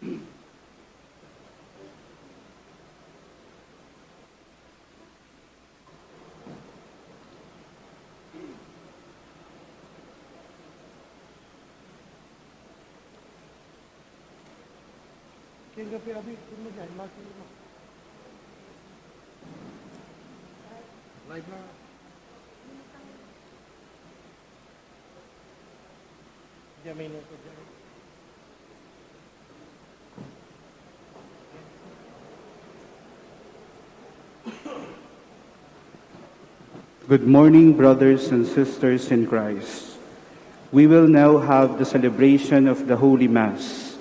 Live na. Diyan may nuto dyan. Good morning, brothers and sisters in Christ. We will now have the celebration of the Holy Mass.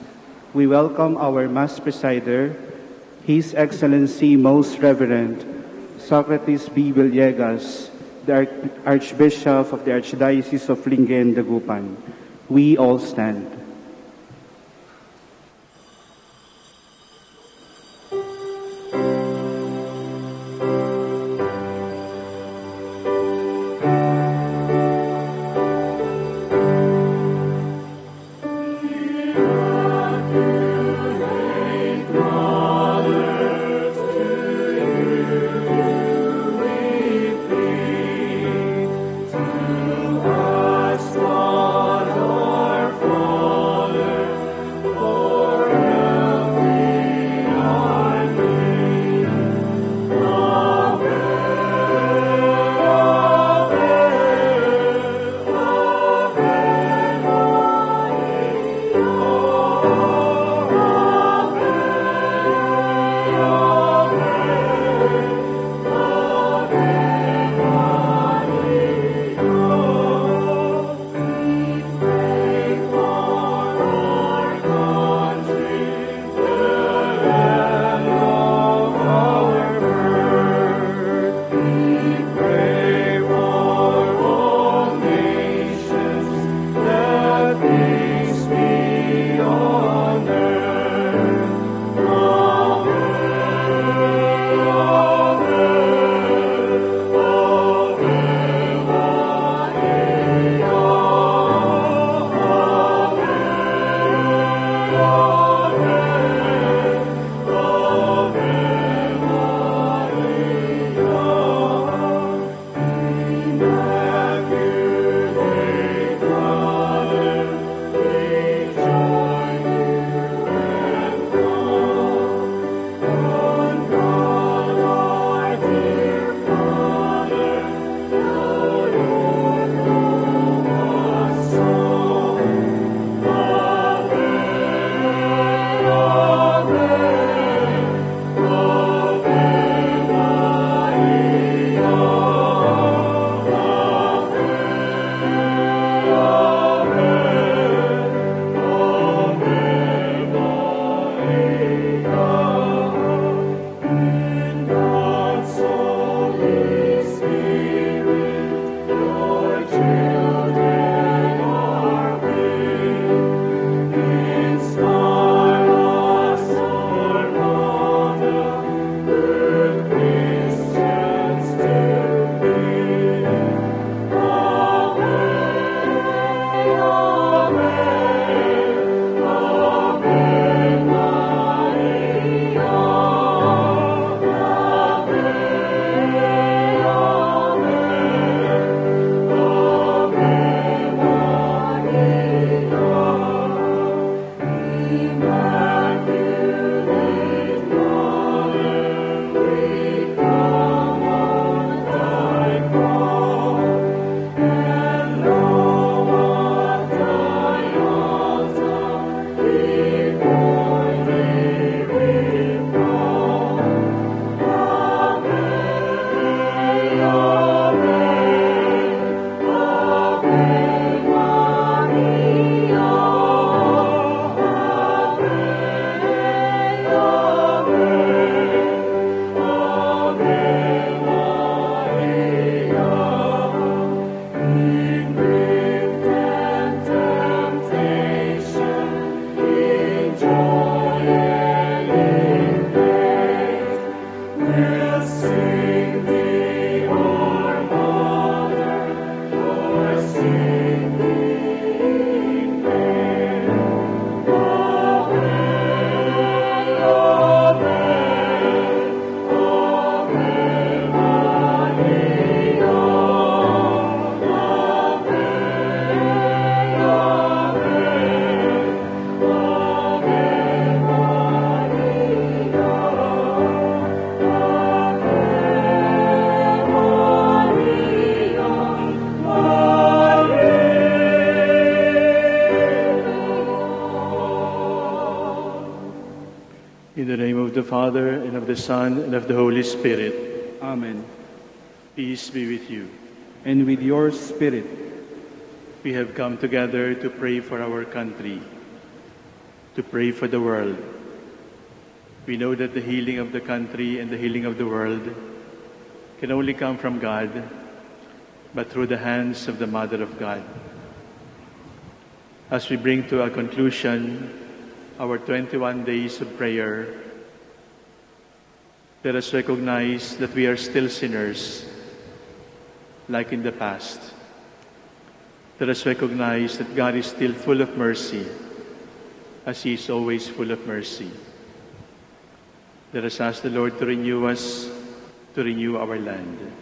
We welcome our Mass presider, His Excellency Most Reverend Socrates B. Villegas, the Archbishop of the Archdiocese of Lingayen, Dagupan. We all stand. In the name of the Father, and of the Son, and of the Holy Spirit. Amen. Peace be with you. And with your spirit. We have come together to pray for our country, to pray for the world. We know that the healing of the country and the healing of the world can only come from God, but through the hands of the Mother of God. As we bring to a conclusion our 21 days of prayer, let us recognize that we are still sinners, like in the past. Let us recognize that God is still full of mercy, as He is always full of mercy. Let us ask the Lord to renew us, to renew our land.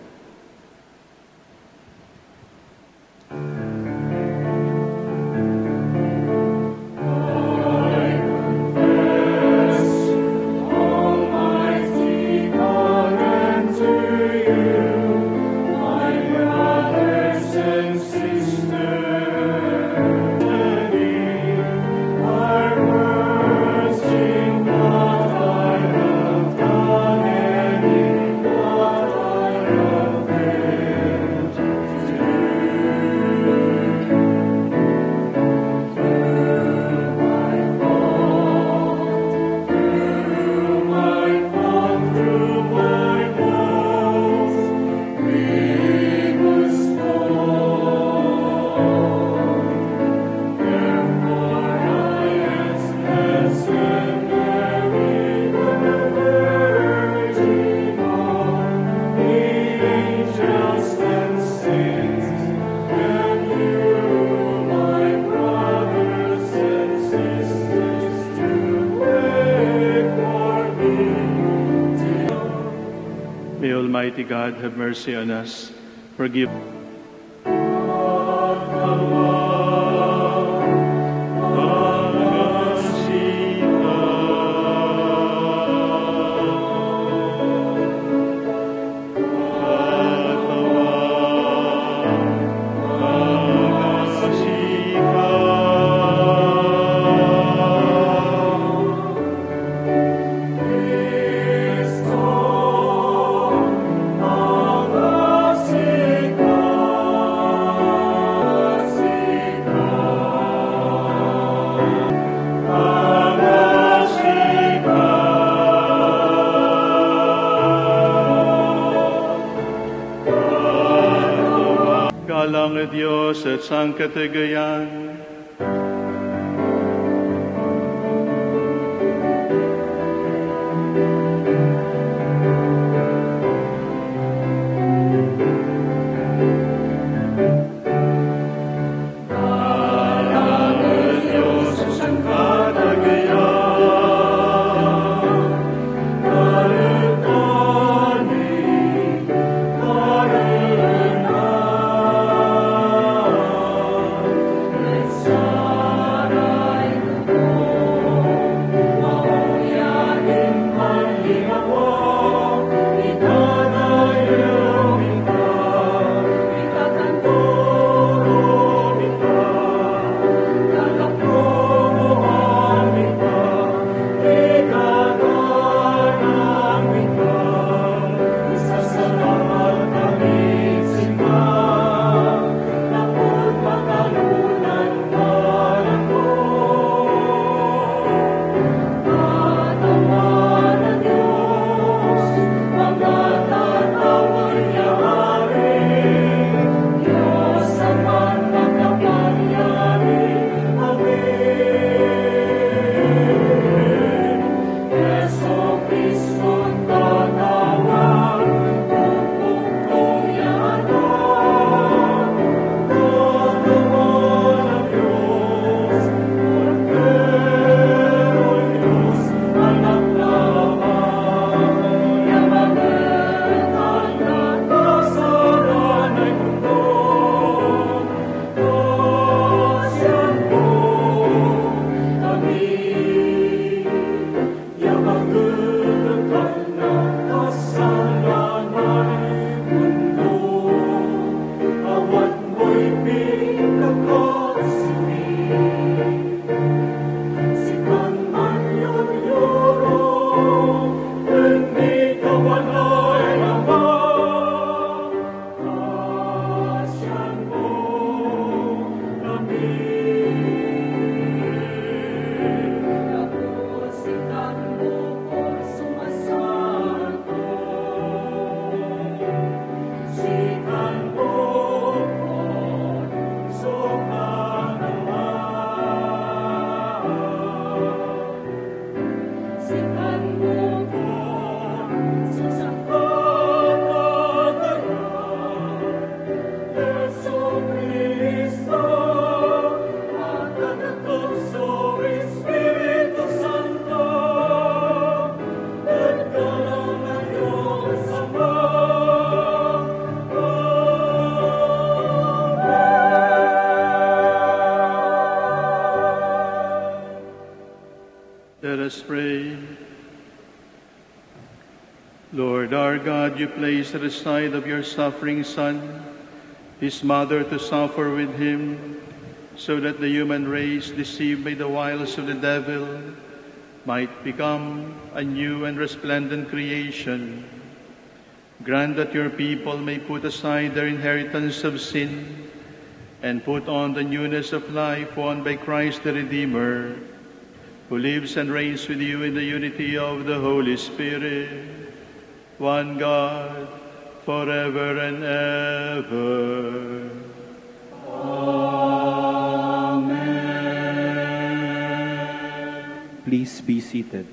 May Almighty God have mercy on us, forgive Galang na Diyos at sangkatagayan. Let us pray. Lord our God, you placed at the side of your suffering Son, his mother to suffer with him, so that the human race, deceived by the wiles of the devil, might become a new and resplendent creation. Grant that your people may put aside their inheritance of sin and put on the newness of life won by Christ the Redeemer, who lives and reigns with you in the unity of the Holy Spirit, one God, forever and ever. Amen. Please be seated.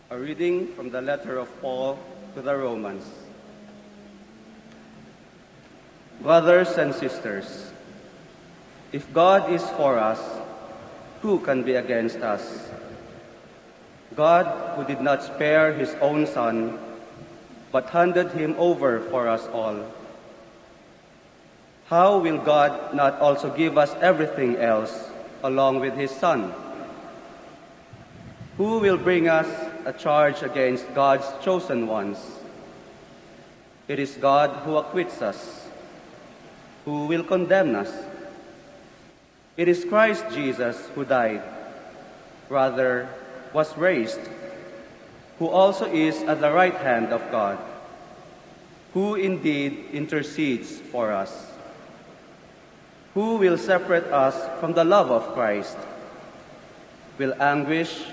A reading from the letter of Paul to the Romans. Brothers and sisters, if God is for us, who can be against us? God, who did not spare his own Son, but handed him over for us all, how will God not also give us everything else along with his Son? Who will bring us a charge against God's chosen ones? It is God who acquits us. Who will condemn us? It is Christ Jesus who died, rather was raised, who also is at the right hand of God, who indeed intercedes for us. Who will separate us from the love of Christ? Will anguish,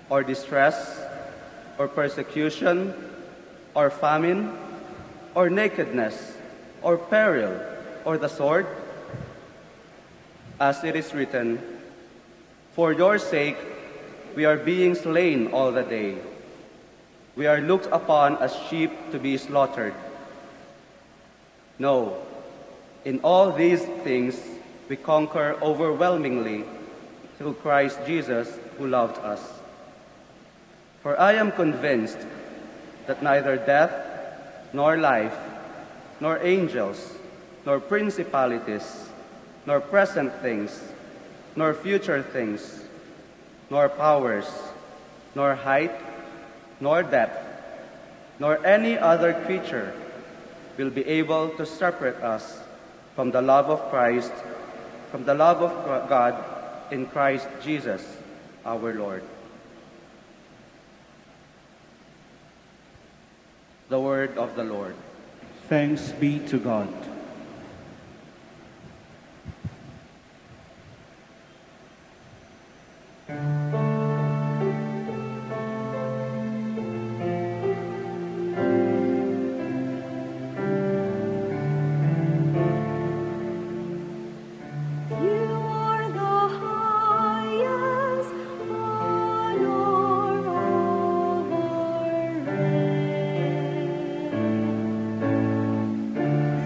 or distress, or persecution, or famine, or nakedness, or peril, or the sword? As it is written, for your sake we are being slain all the day. We are looked upon as sheep to be slaughtered. No, in all these things we conquer overwhelmingly through Christ Jesus who loved us. For I am convinced that neither death, nor life, nor angels, nor principalities, nor present things, nor future things, nor powers, nor height, nor depth, nor any other creature will be able to separate us from the love of Christ, from the love of God in Christ Jesus, our Lord. The word of the Lord. Thanks be to God.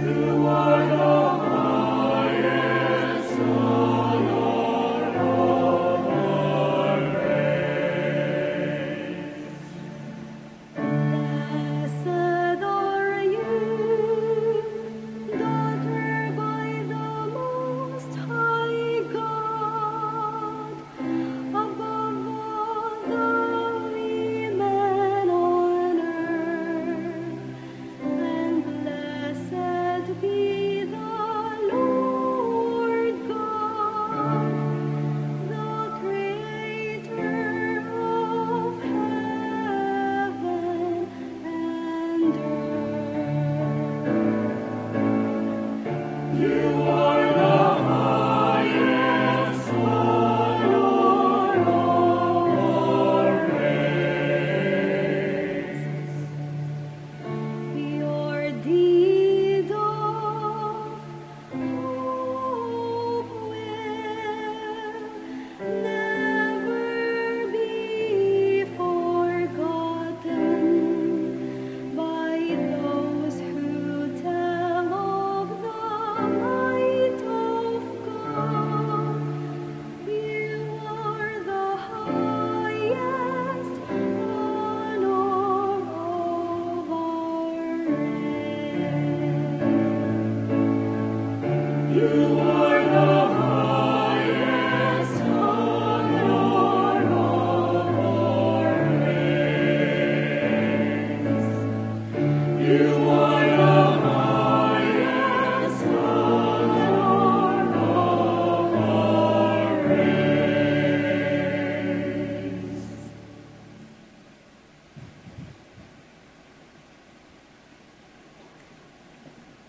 You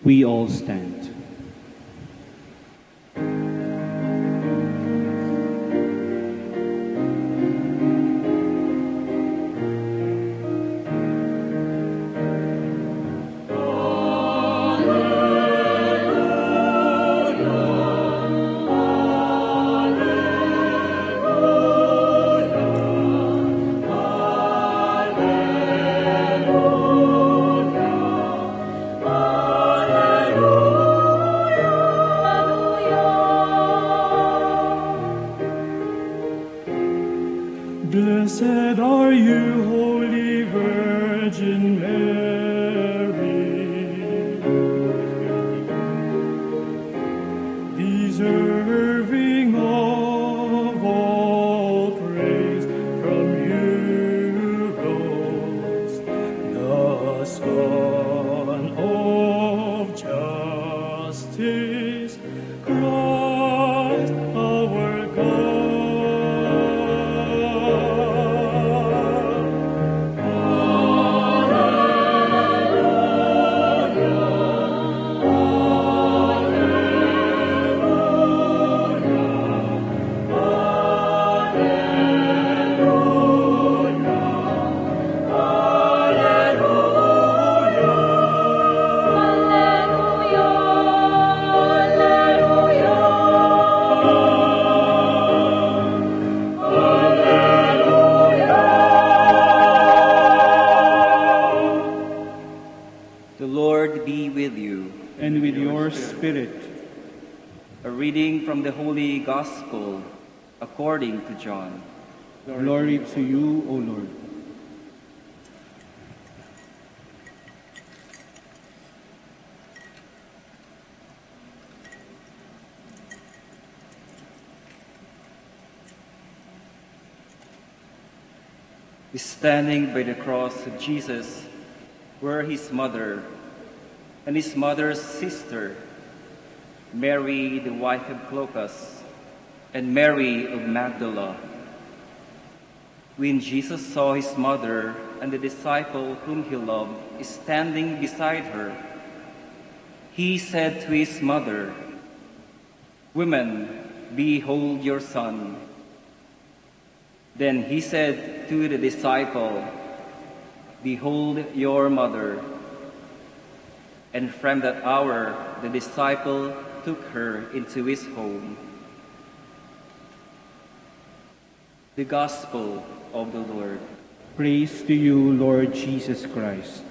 We all stand. Blessed are you, Holy Virgin Mary, deserving of all praise. From you rose the Son of Justice, Christ our God. The Lord be with you. And with your spirit. A reading from the Holy Gospel according to John. Glory to you, O Lord. Standing by the cross, Jesus were his mother and his mother's sister, Mary, the wife of Clopas, and Mary of Magdala. When Jesus saw his mother and the disciple whom he loved standing beside her, he said to his mother, "Woman, behold your son." Then he said to the disciple, "Behold your mother." And from that hour, the disciple took her into his home. The Gospel of the Lord. Praise to you, Lord Jesus Christ.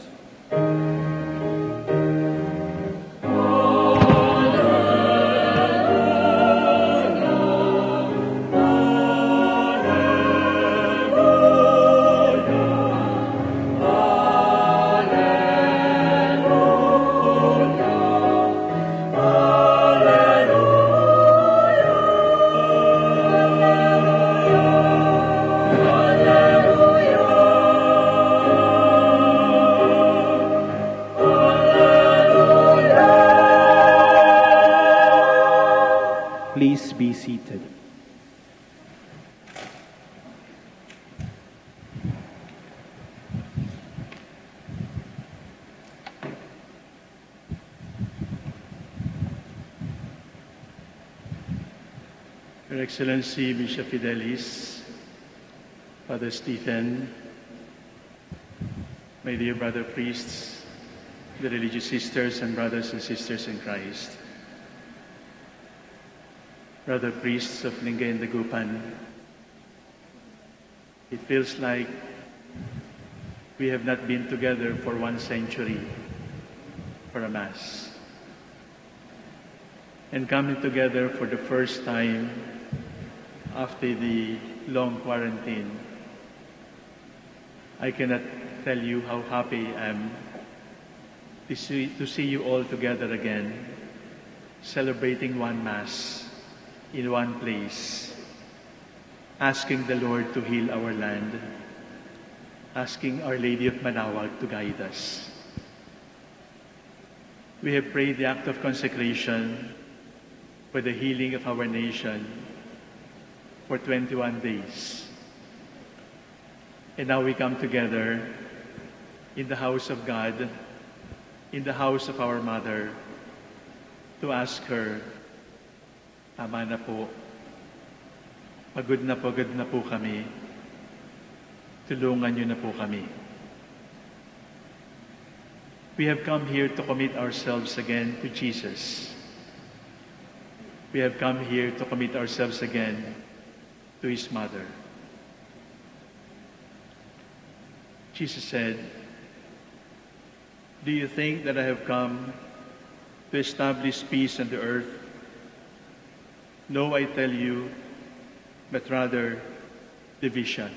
Please be seated. Your Excellency, Bishop Fidelis, Father Stephen, my dear brother priests, the religious sisters and brothers and sisters in Christ, brother priests of Lingay and Dagupan, it feels like we have not been together for 1 century for a Mass. And coming together for the first time after the long quarantine, I cannot tell you how happy I am to see you all together again, celebrating one Mass in one place, asking the Lord to heal our land, asking Our Lady of Manaoag to guide us. We have prayed the act of consecration for the healing of our nation for 21 days. And now we come together in the house of God, in the house of our Mother, to ask her, tama na po, pagod na po kami, tulungan niyo na po kami. We have come here to commit ourselves again to Jesus. We have come here to commit ourselves again to His mother. Jesus said, "Do you think that I have come to establish peace on the earth? No, I tell you, but rather division."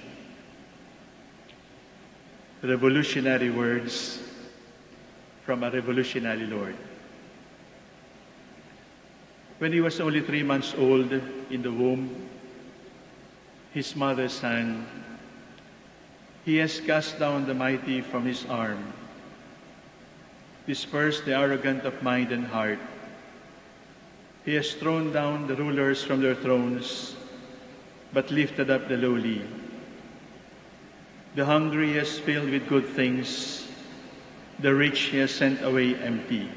Revolutionary words from a revolutionary Lord. When he was only 3 months old in the womb, his mother sang, "He has cast down the mighty from his arm, dispersed the arrogant of mind and heart. He has thrown down the rulers from their thrones, but lifted up the lowly. The hungry he has filled with good things, the rich he has sent away empty."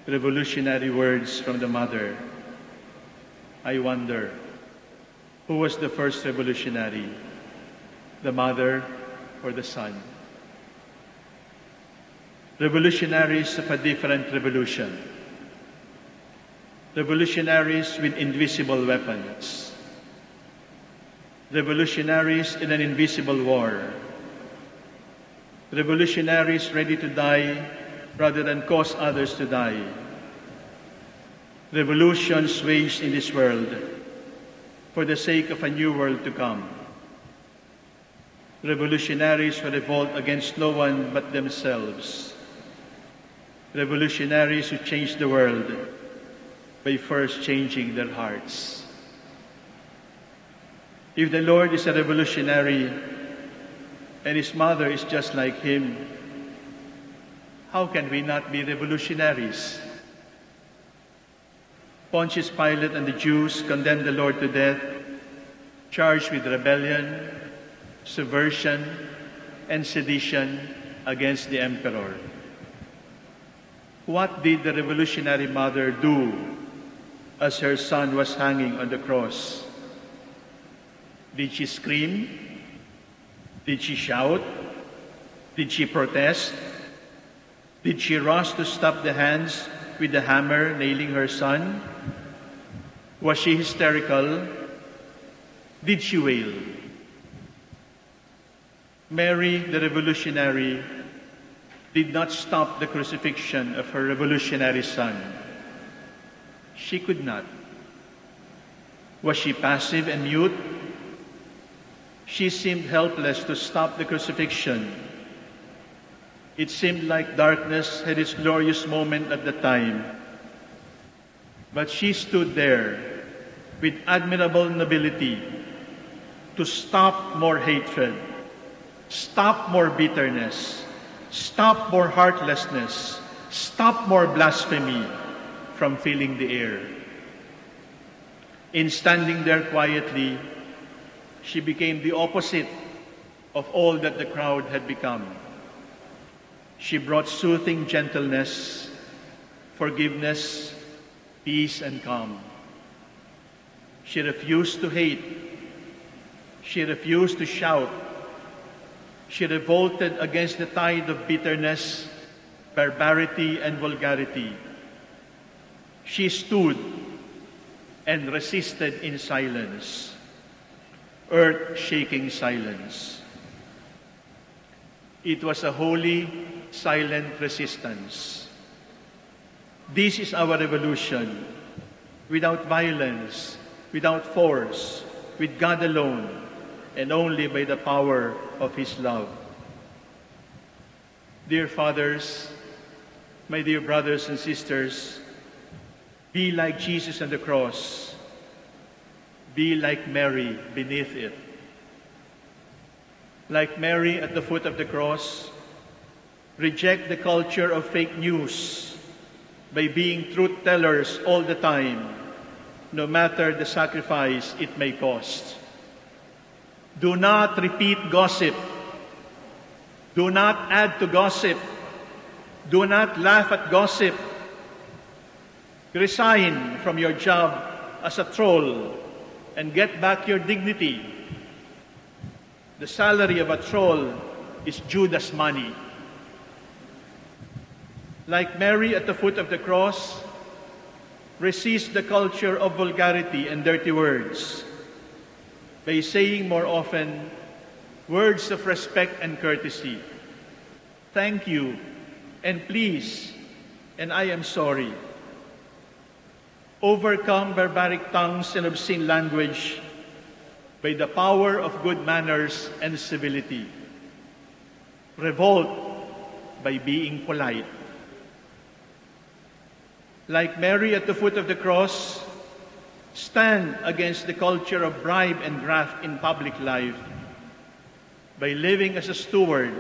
Revolutionary words from the mother. I wonder, who was the first revolutionary? The mother or the son? Revolutionaries of a different revolution. Revolutionaries with invisible weapons. Revolutionaries in an invisible war. Revolutionaries ready to die rather than cause others to die. Revolutions waged in this world for the sake of a new world to come. Revolutionaries who revolt against no one but themselves. Revolutionaries who change the world by first changing their hearts. If the Lord is a revolutionary and His mother is just like Him, how can we not be revolutionaries? Pontius Pilate and the Jews condemned the Lord to death, charged with rebellion, subversion, and sedition against the emperor. What did the revolutionary mother do as her son was hanging on the cross? Did she scream? Did she shout? Did she protest? Did she rush to stop the hands with the hammer nailing her son? Was she hysterical? Did she wail? Mary, the revolutionary, did not stop the crucifixion of her revolutionary son. She could not. Was she passive and mute? She seemed helpless to stop the crucifixion. It seemed like darkness had its glorious moment at the time. But she stood there with admirable nobility to stop more hatred, stop more bitterness, stop more heartlessness, stop more blasphemy from filling the air. In standing there quietly, she became the opposite of all that the crowd had become. She brought soothing gentleness, forgiveness, peace, and calm. She refused to hate. She refused to shout. She revolted against the tide of bitterness, barbarity, and vulgarity. She stood and resisted in silence, earth-shaking silence. It was a holy, silent resistance. This is our revolution, without violence, without force, with God alone, and only by the power of His love. Dear fathers, my dear brothers and sisters, be like Jesus on the cross. Be like Mary beneath it. Like Mary at the foot of the cross, reject the culture of fake news by being truth tellers all the time, no matter the sacrifice it may cost. Do not repeat gossip. Do not add to gossip. Do not laugh at gossip. Resign from your job as a troll and get back your dignity. The salary of a troll is Judas money. Like Mary at the foot of the cross, resist the culture of vulgarity and dirty words by saying more often words of respect and courtesy. Thank you, and please, and I am sorry. Overcome barbaric tongues and obscene language by the power of good manners and civility. Revolt by being polite. Like Mary at the foot of the cross, stand against the culture of bribe and graft in public life by living as a steward,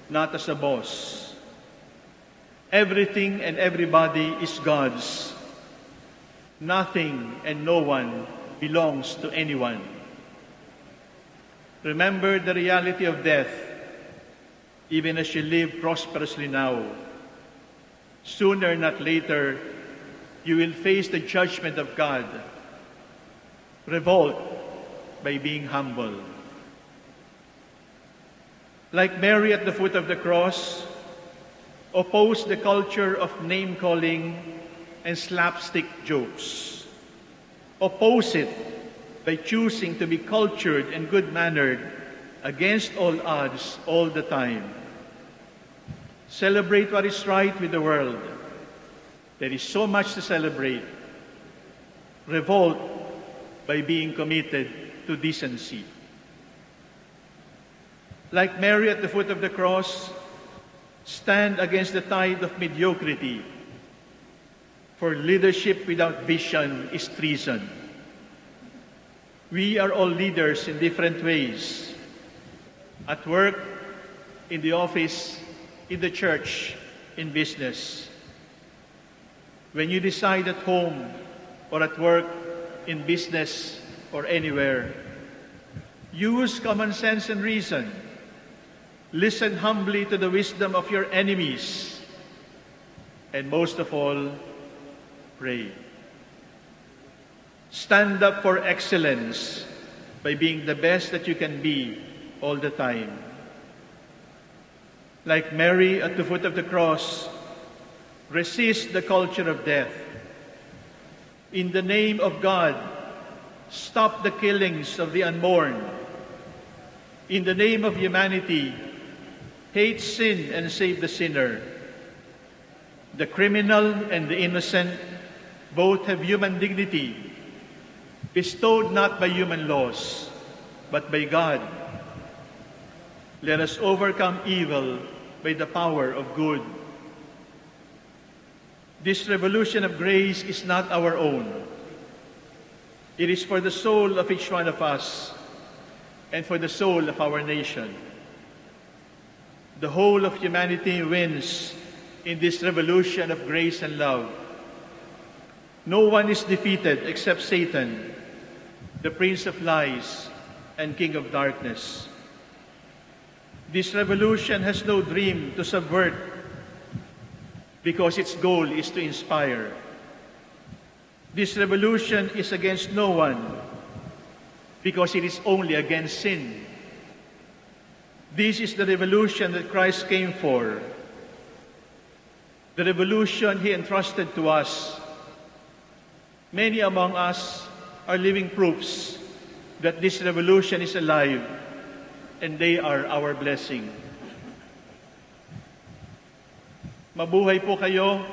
not as a boss. Everything and everybody is God's. Nothing and no one belongs to anyone. Remember the reality of death, even as you live prosperously now. Sooner, not later, you will face the judgment of God. Revolt by being humble. Like Mary at the foot of the cross, oppose the culture of name-calling and slapstick jokes. Oppose it by choosing to be cultured and good-mannered against all odds all the time. Celebrate what is right with the world. There is so much to celebrate. Revolt by being committed to decency. Like Mary at the foot of the cross, stand against the tide of mediocrity. For leadership without vision is treason. We are all leaders in different ways. At work, in the office, in the church, in business. When you decide at home or at work, in business or anywhere, use common sense and reason. Listen humbly to the wisdom of your enemies. And most of all, pray. Stand up for excellence by being the best that you can be all the time. Like Mary at the foot of the cross, resist the culture of death. In the name of God, stop the killings of the unborn. In the name of humanity, hate sin and save the sinner. The criminal and the innocent both have human dignity, bestowed not by human laws, but by God. Let us overcome evil by the power of good. This revolution of grace is not our own. It is for the soul of each one of us and for the soul of our nation. The whole of humanity wins in this revolution of grace and love. No one is defeated except Satan, the prince of lies and king of darkness. This revolution has no dream to subvert because its goal is to inspire. This revolution is against no one because it is only against sin. This is the revolution that Christ came for. The revolution He entrusted to us. Many among us are living proofs that this revolution is alive, and they are our blessing. Mabuhay po kayo.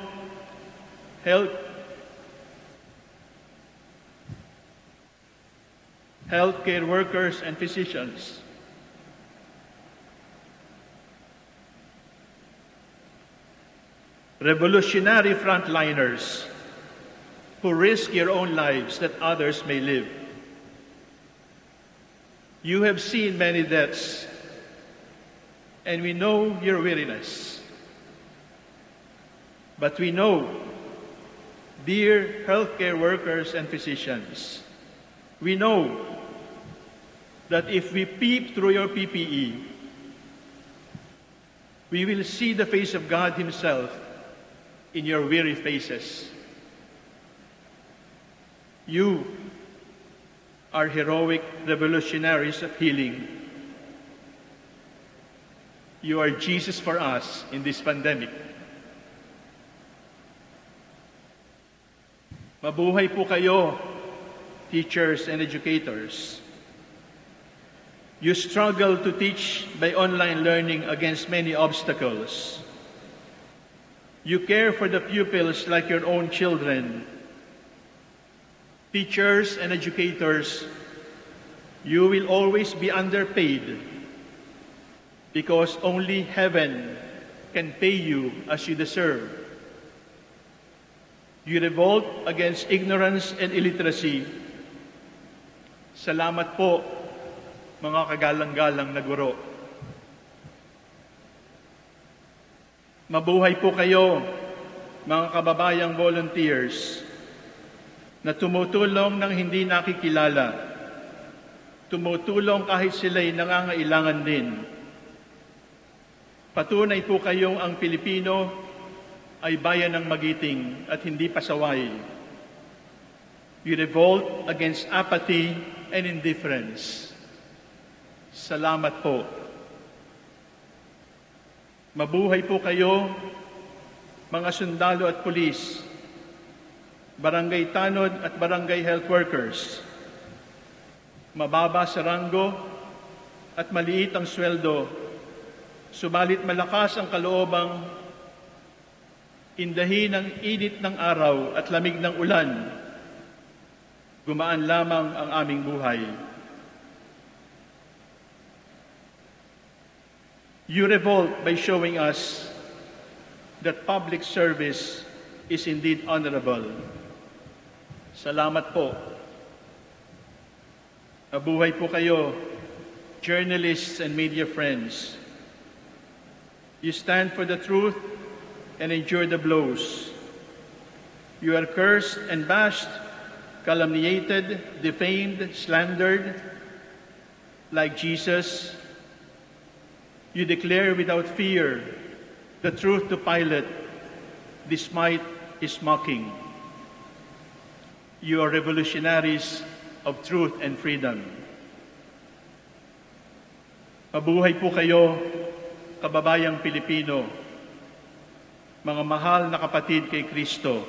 Healthcare workers and physicians. Revolutionary frontliners who risk your own lives that others may live. You have seen many deaths, and we know your weariness. But we know, dear healthcare workers and physicians, we know that if we peep through your PPE, we will see the face of God Himself in your weary faces. You are heroic revolutionaries of healing. You are Jesus for us in this pandemic. Mabuhay po kayo, teachers and educators. You struggle to teach by online learning against many obstacles. You care for the pupils like your own children. Teachers and educators, you will always be underpaid because only heaven can pay you as you deserve. You revolt against ignorance and illiteracy. Salamat po, mga kagalang-galang na guro. Mabuhay po kayo, mga kababayang volunteers, na tumutulong ng hindi nakikilala, tumutulong kahit sila'y nangangailangan din. Patunay po kayong ang Pilipino ay bayan ng magiting at hindi pasaway. You revolt against apathy and indifference. Salamat po. Mabuhay po kayo, mga sundalo at pulis, barangay tanod at barangay health workers. Mababa sa ranggo at maliit ang sweldo, subalit malakas ang kaloobang indahin ang init ng araw at lamig ng ulan. Gumaan lamang ang aming buhay. You revolt by showing us that public service is indeed honorable. Salamat po. Mabuhay po kayo, journalists and media friends. You stand for the truth and endure the blows. You are cursed and bashed, calumniated, defamed, slandered. Like Jesus, you declare without fear the truth to Pilate, despite his mocking. You are revolutionaries of truth and freedom. Mabuhay po kayo, kababayang Pilipino, mga mahal na kapatid kay Kristo.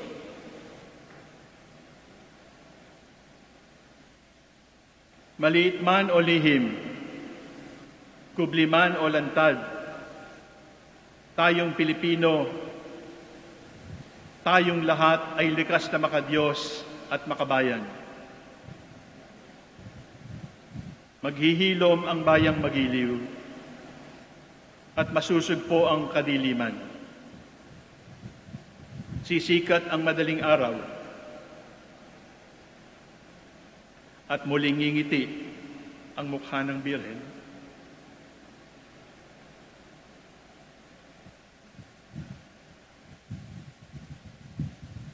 Maliit man o lihim, kubli man o lantad, tayong Pilipino, tayong lahat ay likas na makadiyos at makabayan. Maghihilom ang bayang magiliw at masusugpo ang kadiliman. Sisikat ang madaling araw at muling ngingiti ang mukha ng Birhen.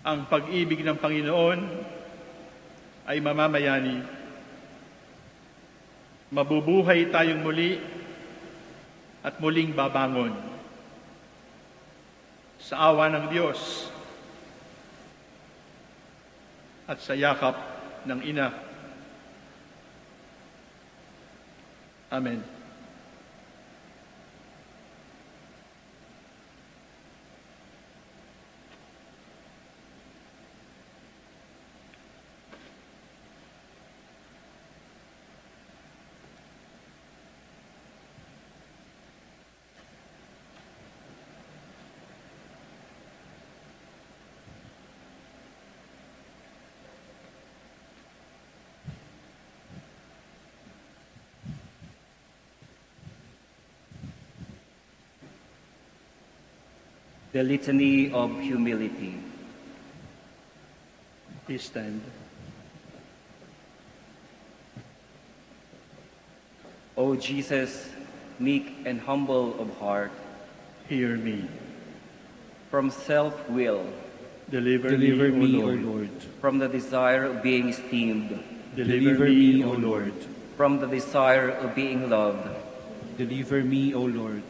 Ang pag-ibig ng Panginoon ay mamamayani. Mabubuhay tayong muli at muling babangon. Sa awa ng Diyos at sa yakap ng Ina. Amen. The Litany of Humility. Please stand. O Jesus, meek and humble of heart, Hear me. from self-will, Deliver me, O Lord. from the desire of being esteemed, Deliver me, O Lord. from the desire of being loved, Deliver me, O Lord.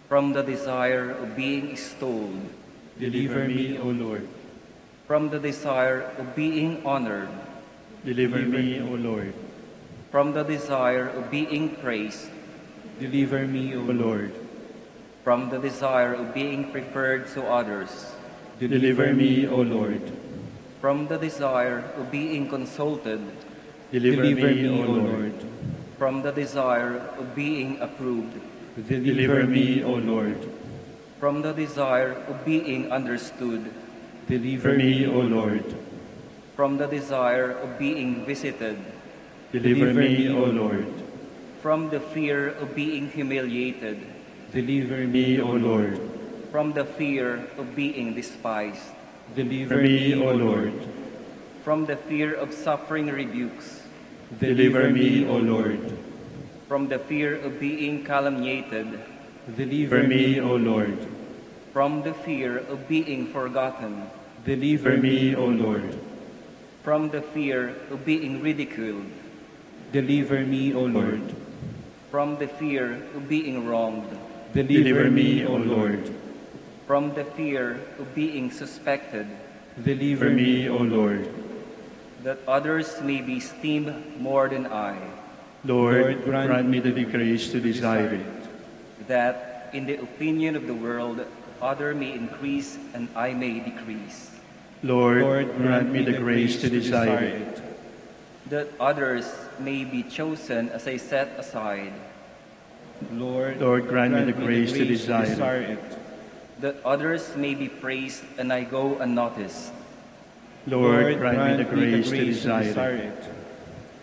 from the desire of being extolled, Deliver me, O Lord. from the desire of being honored, Deliver me, O Lord. From the desire of being praised, Deliver me, O O Lord. from the desire of being preferred to others, Deliver me, O Lord. from the desire of being consulted, Deliver me, O Lord. from the desire of being approved, Deliver me, O Lord. from the desire of being understood, Deliver me, O Lord. from the desire of being visited, Deliver me, O Lord. from the fear of being humiliated, Deliver me, O Lord. from the fear of being despised, Deliver me, O Lord. from the fear of suffering rebukes, Deliver me, O Lord. from the fear of being calumniated, Deliver me, O Lord. from the fear of being forgotten, Deliver me, O Lord. from the fear of being ridiculed, Deliver me, O Lord. from the fear of being wronged, Deliver me, O Lord. from the fear of being suspected, Deliver me, O Lord. that others may be esteemed more than I, Lord, grant me the grace to desire it. that in the opinion of the world other may increase and I may decrease, Lord, grant me the grace to desire it. that others may be chosen as I set aside, Lord, Lord, grant me the grace to desire it. that others may be praised and I go unnoticed, Lord, grant me the grace to desire it.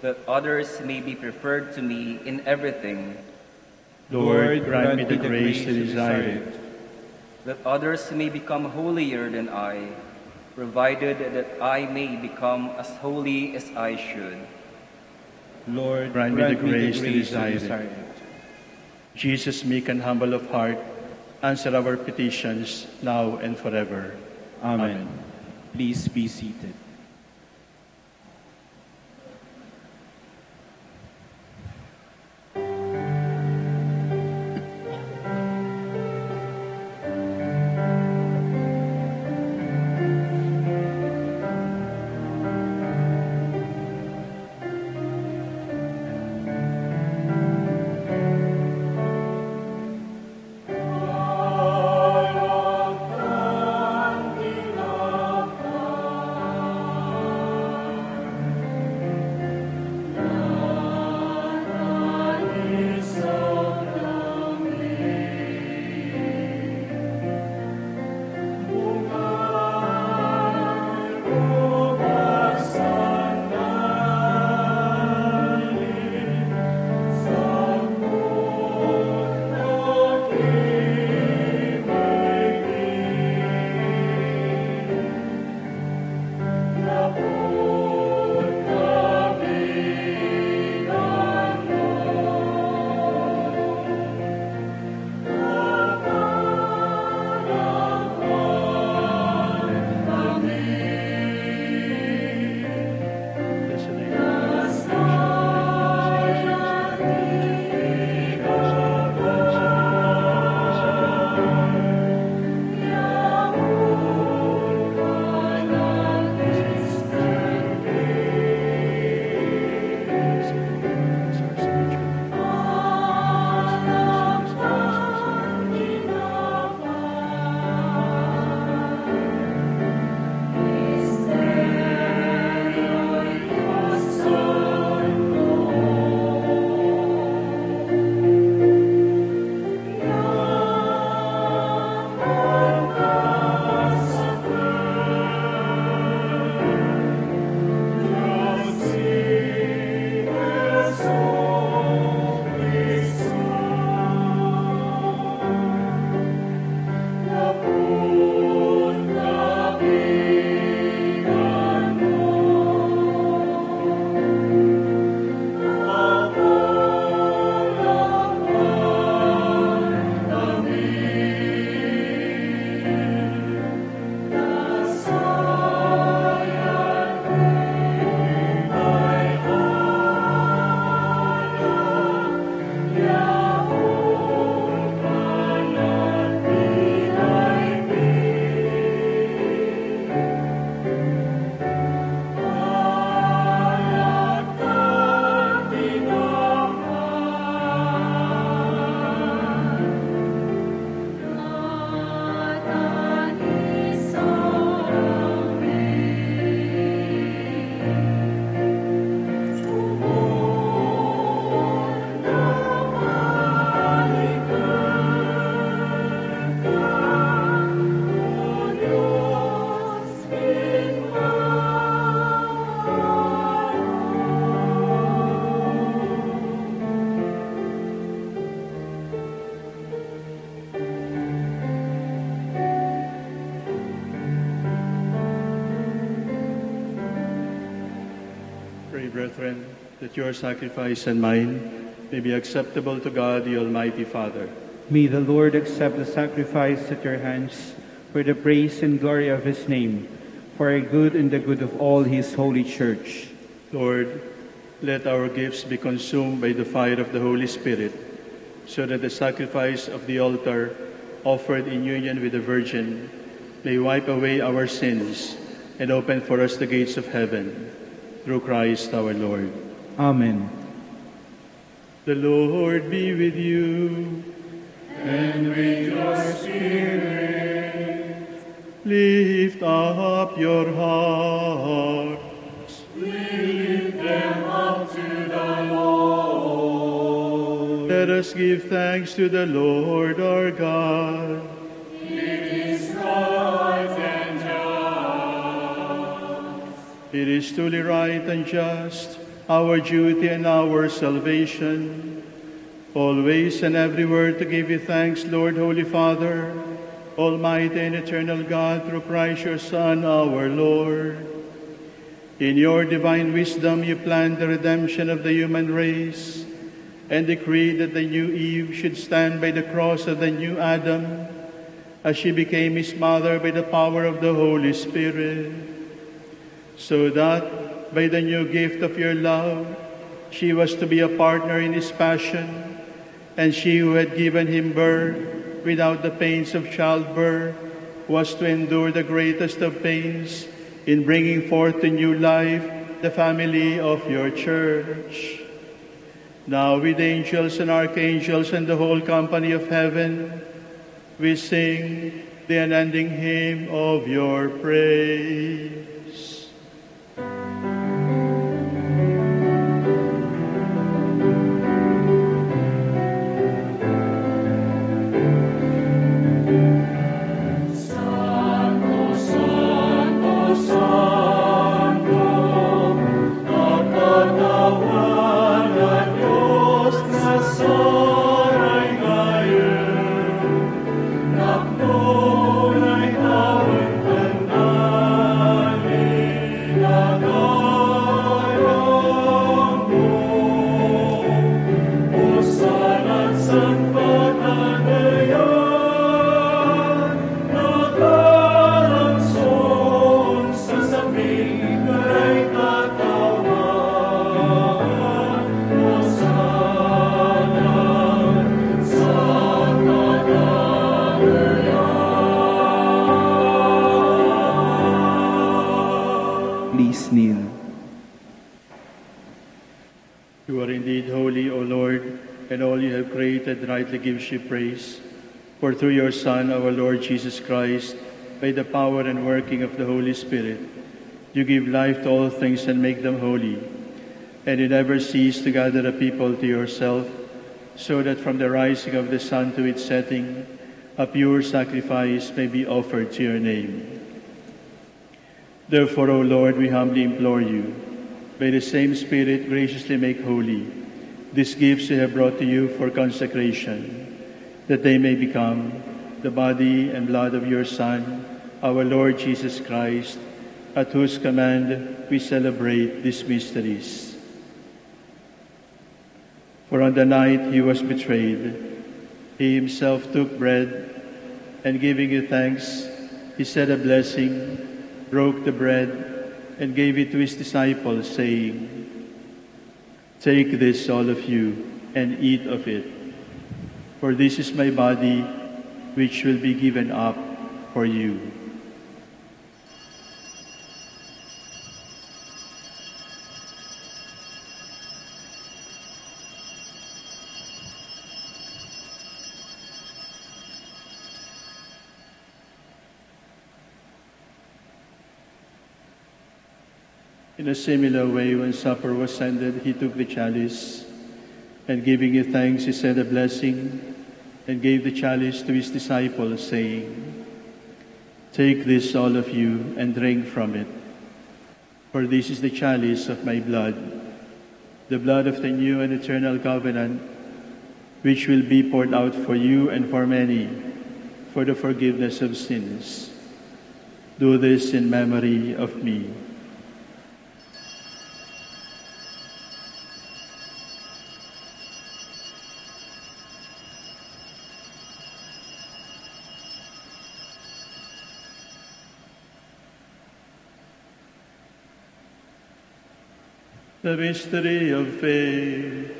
that others may be preferred to me in everything, Lord, grant me the grace to desire it. that others may become holier than I, provided that I may become as holy as I should. Lord, Grant me the grace to desire it. it. Jesus, meek and humble of heart, answer our petitions now and forever. Amen. Please be seated. Pray, brethren, that your sacrifice and mine may be acceptable to God, the Almighty Father. May the Lord accept the sacrifice at your hands for the praise and glory of his name, for our good and the good of all his holy church. Lord, let our gifts be consumed by the fire of the Holy Spirit, so that the sacrifice of the altar offered in union with the Virgin may wipe away our sins and open for us the gates of heaven. Through Christ our Lord. Amen. The Lord be with you. And with your spirit, Lift up your hearts. we lift them up to the Lord. Let us give thanks to the Lord our God. It is right and just. It is truly right and just, our duty and our salvation, always and everywhere to give you thanks, Lord, Holy Father, Almighty and eternal God, through Christ your Son, our Lord. In your divine wisdom, you planned the redemption of the human race and decreed that the new Eve should stand by the cross of the new Adam, as she became his mother by the power of the Holy Spirit, so that by the new gift of your love, she was to be a partner in his passion, and she who had given him birth without the pains of childbirth was to endure the greatest of pains in bringing forth to new life the family of your church. Now with angels and archangels and the whole company of heaven, we sing the unending hymn of your praise. Santo, Santo, Santo, ang katawan ng Diyos na soray ngayon. Naktunay tawag tandaan, nagayang mo. Hosana't sang patanayan, nakalangsong sa sabing kay katawan. Hosana'ng sa katanayan. Please kneel. You are indeed holy, O Lord, and all you have created rightly gives you praise. For through your Son, our Lord Jesus Christ, by the power and working of the Holy Spirit, you give life to all things and make them holy. And you never cease to gather a people to yourself, so that from the rising of the sun to its setting, a pure sacrifice may be offered to your name. Therefore, O Lord, we humbly implore you, by the same Spirit graciously make holy these gifts we have brought to you for consecration, that they may become the body and blood of your Son, our Lord Jesus Christ, at whose command we celebrate these mysteries. For on the night he was betrayed, he himself took bread, and giving you thanks, he said a blessing, broke the bread, and gave it to his disciples, saying, "Take this, all of you, and eat of it, for this is my body, which will be given up for you." In a similar way, when supper was ended, he took the chalice, and giving you thanks, he said a blessing, and gave the chalice to his disciples, saying, "Take this, all of you, and drink from it, for this is the chalice of my blood, the blood of the new and eternal covenant, which will be poured out for you and for many, for the forgiveness of sins. Do this in memory of me." The mystery of faith.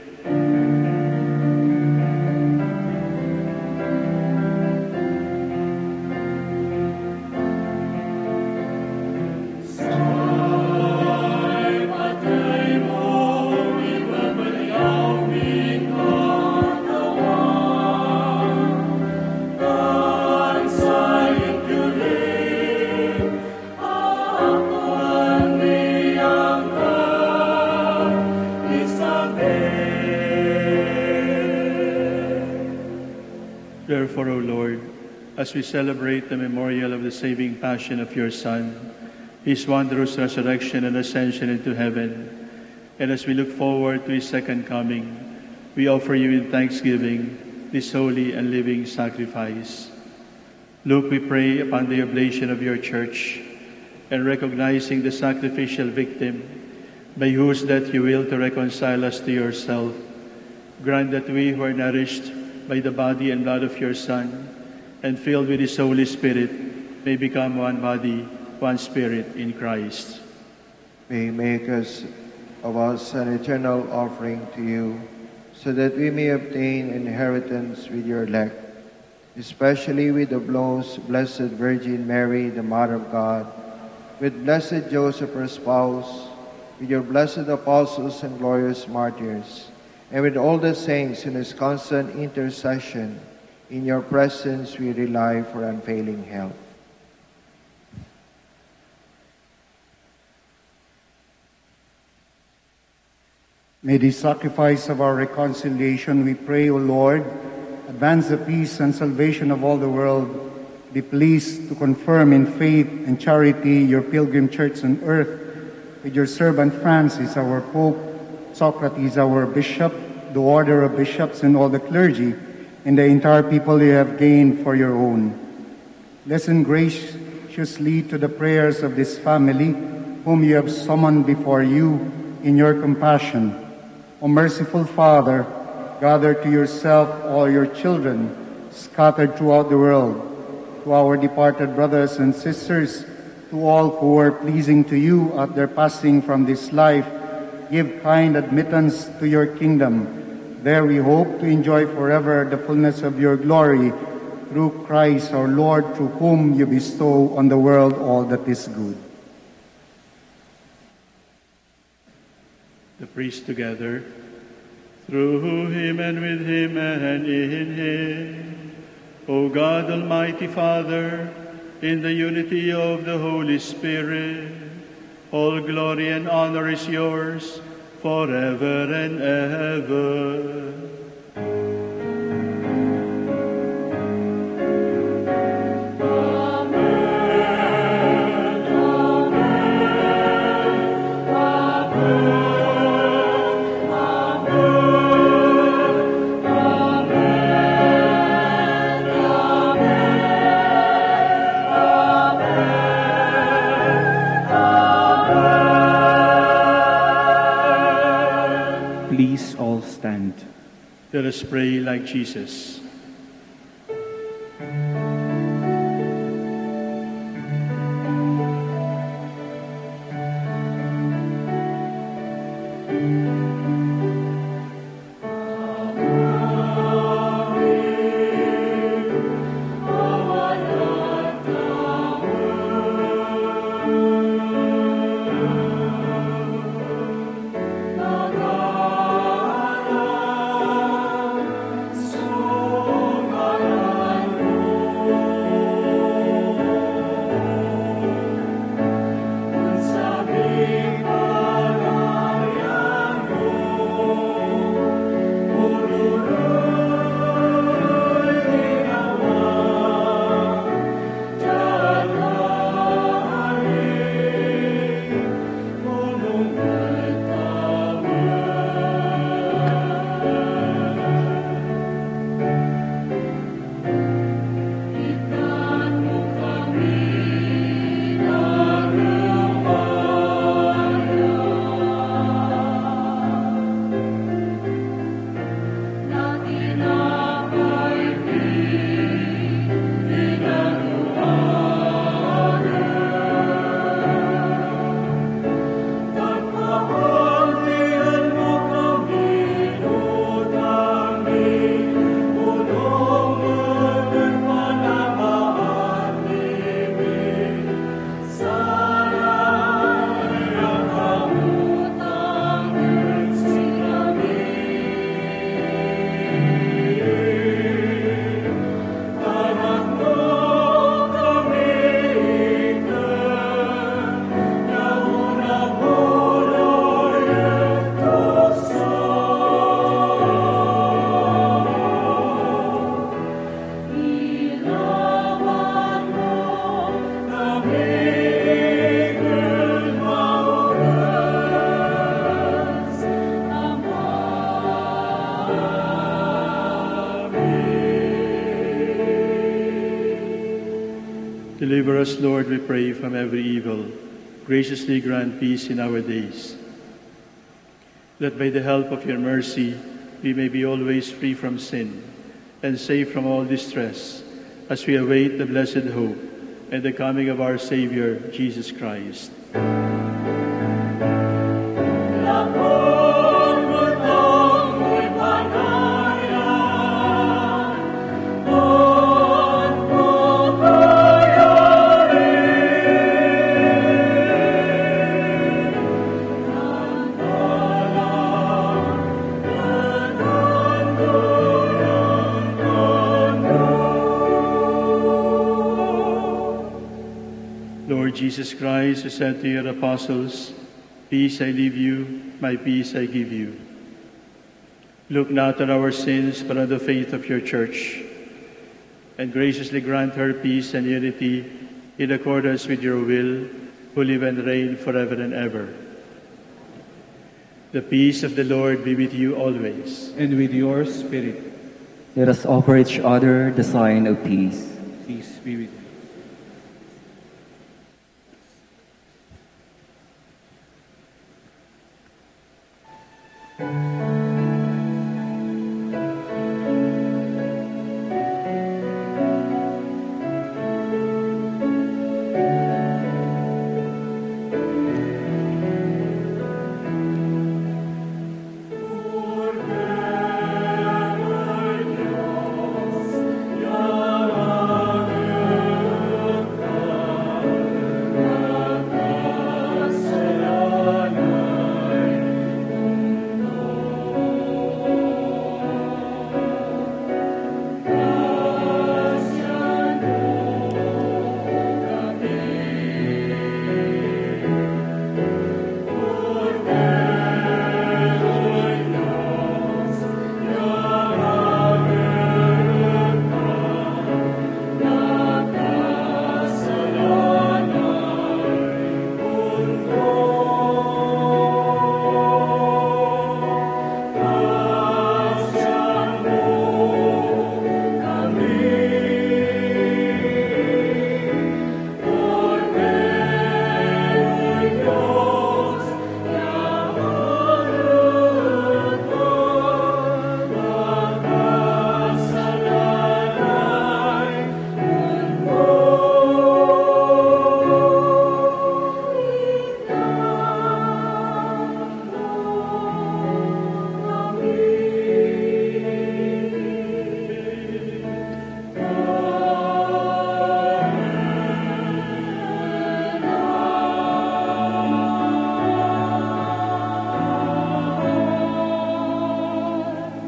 Therefore, O Lord, as we celebrate the memorial of the saving passion of your Son, his wondrous resurrection and ascension into heaven, and as we look forward to his second coming, we offer you in thanksgiving this holy and living sacrifice. Look, we pray, upon the oblation of your church, and recognizing the sacrificial victim, by whose death you will to reconcile us to yourself, grant that we who are nourished by the body and blood of your Son, and filled with his Holy Spirit, may become one body, one spirit in Christ. May make us of us an eternal offering to you, so that we may obtain inheritance with your elect, especially with the most blessed Virgin Mary, the Mother of God, with blessed Joseph, her spouse, with your blessed apostles and glorious martyrs, and with all the saints in his constant intercession. In your presence we rely for unfailing help. May the sacrifice of our reconciliation, we pray, O Lord, advance the peace and salvation of all the world. Be pleased to confirm in faith and charity your pilgrim church on earth, with your servant Francis, our Pope, Socrates, our Bishop, the order of bishops and all the clergy, and the entire people you have gained for your own. Listen graciously to the prayers of this family, whom you have summoned before you in your compassion. O merciful Father, gather to yourself all your children scattered throughout the world. To our departed brothers and sisters, to all who were pleasing to you at their passing from this life, give kind admittance to your kingdom. There we hope to enjoy forever the fullness of your glory, through Christ our Lord, through whom you bestow on the world all that is good. The priests together, through him and with him and in him, O God, Almighty Father, in the unity of the Holy Spirit, all glory and honor is yours forever and ever. Please all stand. Let us pray like Jesus. So Deliver us, Lord, we pray, from every evil. Graciously grant peace in our days. That by the help of your mercy, we may be always free from sin and safe from all distress, as we await the blessed hope and the coming of our Savior, Jesus Christ. Lord Jesus Christ, who said to your apostles, "Peace I leave you, my peace I give you." Look not on our sins, but on the faith of your church, and graciously grant her peace and unity in accordance with your will, who live and reign forever and ever. The peace of the Lord be with you always. And with your spirit. Let us offer each other the sign of peace. Peace be with you.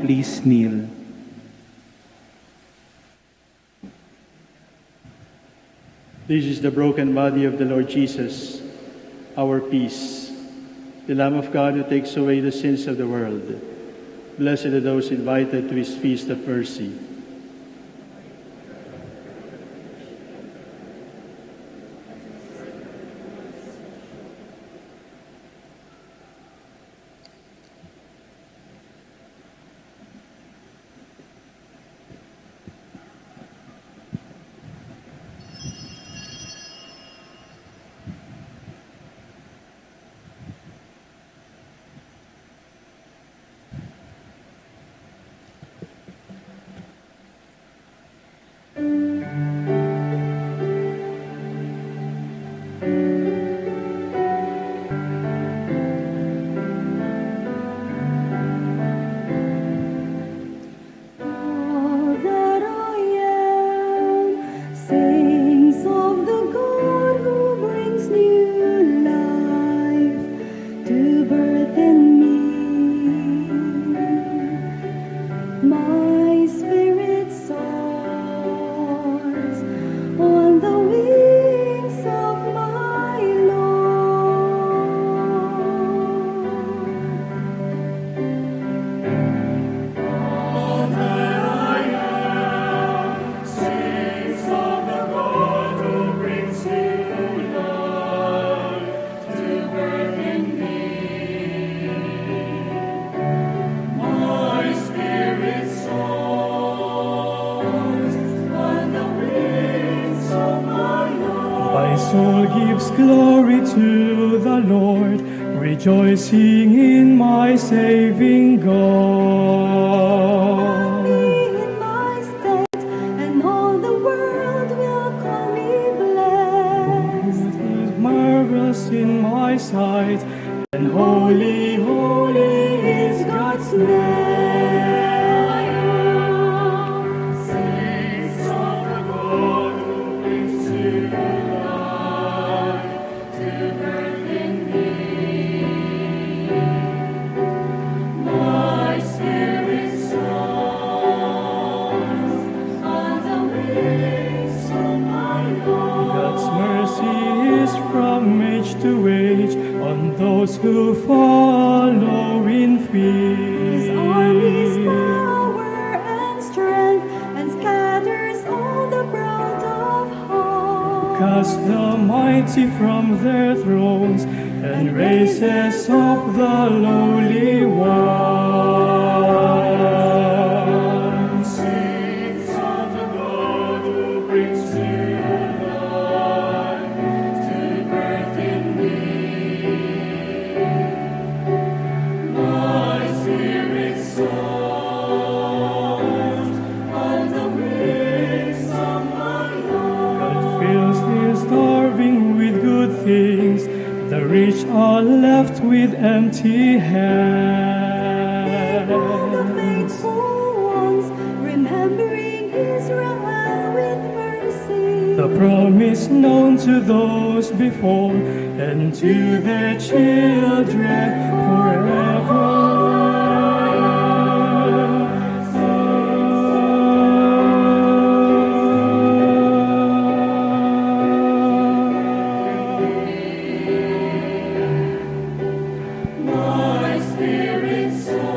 Please kneel. This is the broken body of the Lord Jesus, our peace, the Lamb of God who takes away the sins of the world. Blessed are those invited to his feast of mercy. gives glory to the Lord, rejoicing in my saving God. In my stead, and all the world will call me blessed. It is marvelous in my sight, and holy, holy is God's name. Sings of the God who brings to life, to birth in me. My spirit soars on the wings of my Lord. God's mercy is from age to age on those who follow in His arm is fear. power and strength, and scatters all the proud of heart. Cast the mighty from their thrones and raises up the lowly ones. Sings of the God who brings to life, to birth in me. My spirit soars on the wings of my Lord. God fills the starving with good things, the rich are left with empty All the hands. faithful ones, remembering Israel with mercy. The promise known to those before and to their children forever. My spirit soars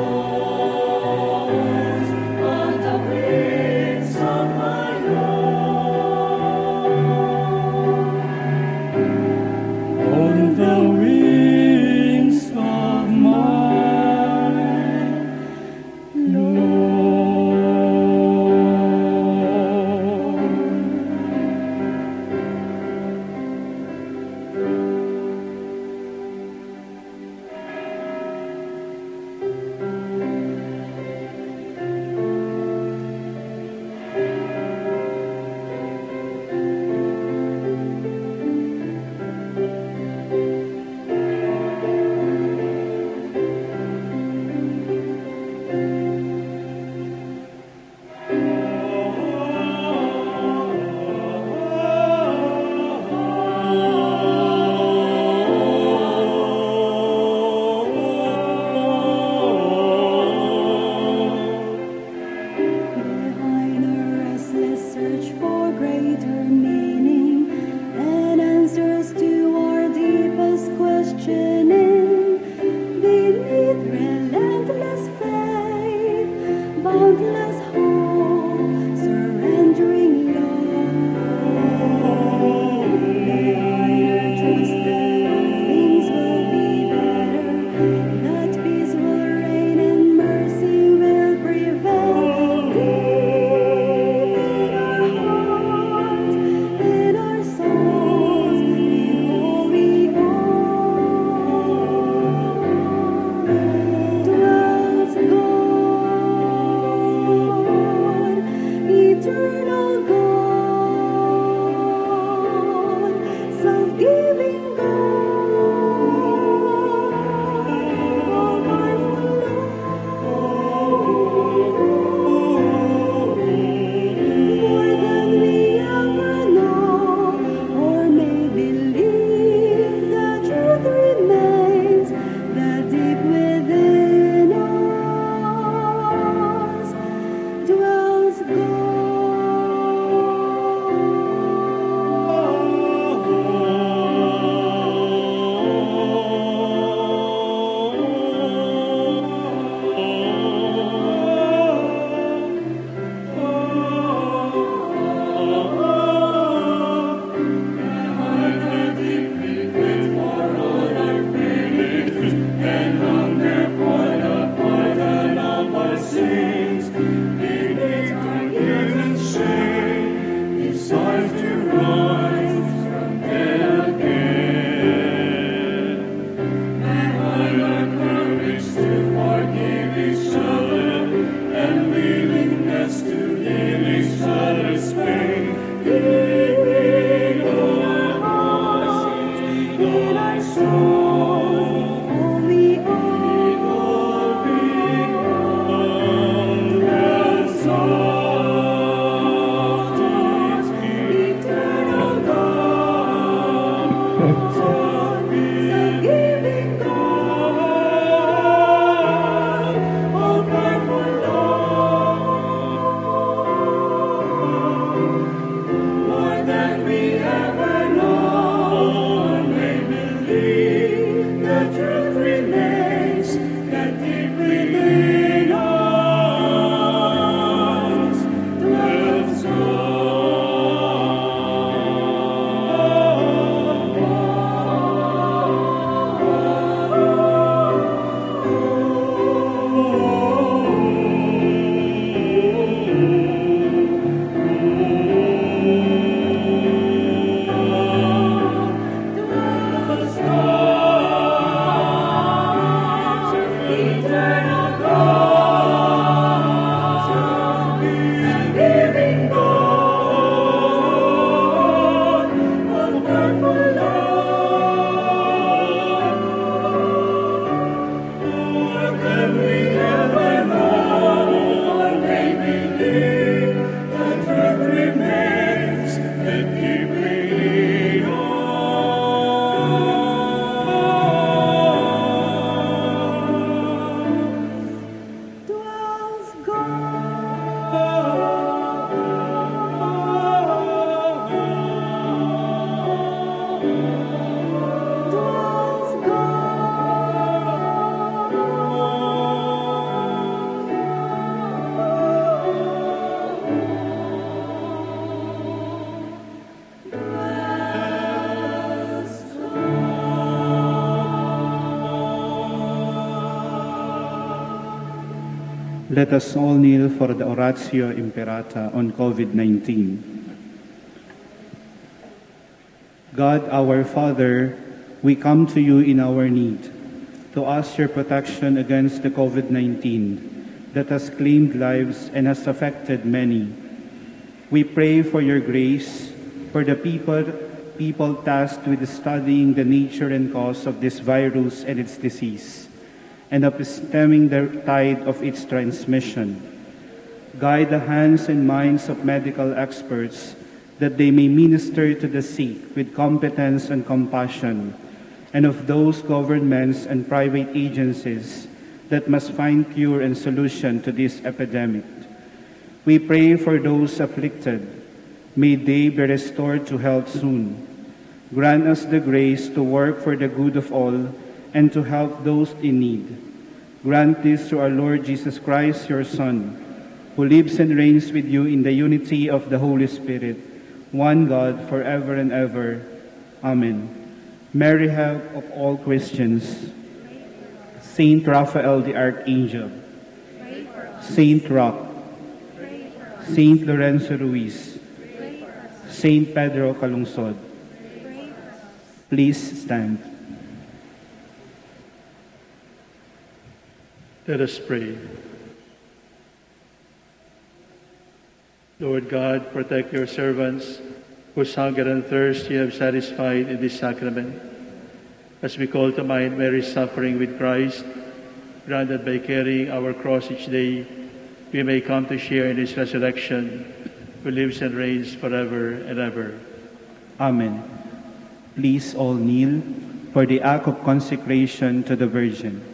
on the wings of my Lord. On the wings of Let us all kneel for the Oratio Imperata on COVID-19. God, our Father, we come to you in our need to ask your protection against the COVID-19 that has claimed lives and has affected many. We pray for your grace for the people tasked with studying the nature and cause of this virus and its disease, and of stemming the tide of its transmission. Guide the hands and minds of medical experts that they may minister to the sick with competence and compassion, and of those governments and private agencies that must find cure and solution to this epidemic. We pray for those afflicted. May they be restored to health soon. Grant us the grace to work for the good of all and to help those in need. Grant this through our Lord Jesus Christ, your Son, who lives and reigns with you in the unity of the Holy Spirit, one God, forever and ever. Amen. Mary, help of all Christians. Saint Raphael the Archangel. Saint Roch. Saint Lorenzo Ruiz. Saint Pedro Calungsod. Please stand. Let us pray. Lord God, protect your servants whose hunger and thirst you have satisfied in this sacrament. As we call to mind Mary's suffering with Christ, granted by carrying our cross each day, we may come to share in his resurrection, who lives and reigns forever and ever. Amen. Please all kneel for the act of consecration to the Virgin.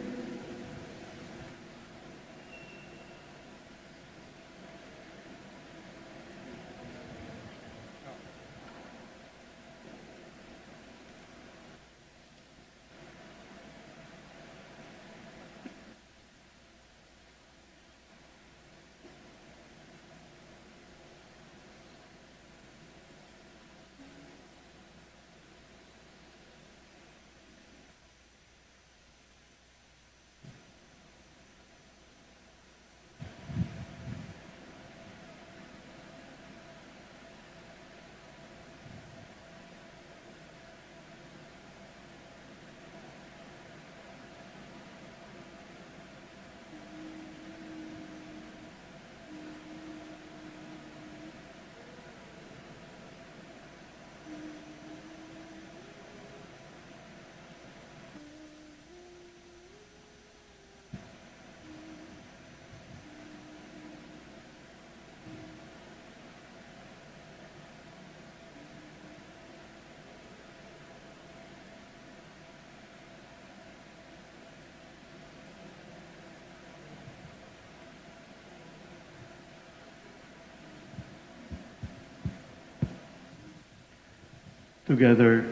Together,